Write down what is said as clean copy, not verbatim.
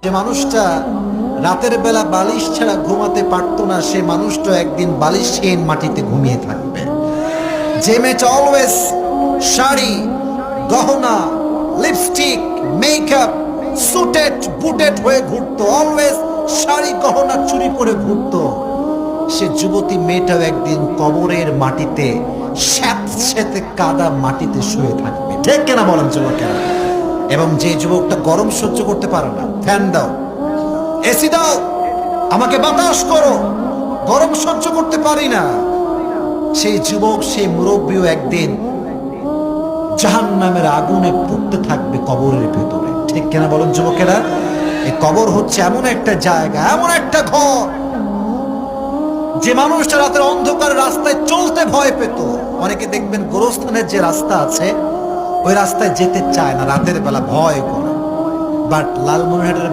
যে মানুষটা রাতের বেলা বালিশ ছাড়া ঘুমাতে পারতো না, সে মানুষটা একদিন বালিশহীন মাটিতে ঘুমিয়ে থাকবে। যে মেয়েটা অলওয়েজ শাড়ি, গহনা, লিপস্টিক, মেকআপ, সুটেড বুটেড হয়ে ঘুরতো, অলওয়েজ শাড়ি গহনা চুরি করে ঘুরতো, সে যুবতী মেয়েটাও একদিন কবরের মাটিতে স্যাঁতস্যাঁতে কাদা মাটিতে শুয়ে থাকবে। ঠিক কিনা বলেন যুবকেরা? এবং যে যুবকটা গরম সহ্য করতে পারে না, ফ্যান দাও, এসি দাও, আমাকে বাতাস করো, গরম সহ্য করতে পারি না, সেই যুবক, সেই মুরব্বীও একদিন জাহান্নামের আগুনে পুড়তে থাকবে কবরের ভেতরে। ঠিক কিনা বলেন যুবকেরা? এই কবর হচ্ছে এমন একটা জায়গা, এমন একটা ঘর, যে মানুষটা রাতের অন্ধকার রাস্তায় চলতে ভয় পেত। অনেকে দেখবেন গোরস্থানের যে রাস্তা আছে, ওই রাস্তায় যেতে চায় না, রাতের বেলা ভয় করে। বাট লালমনিরহাটের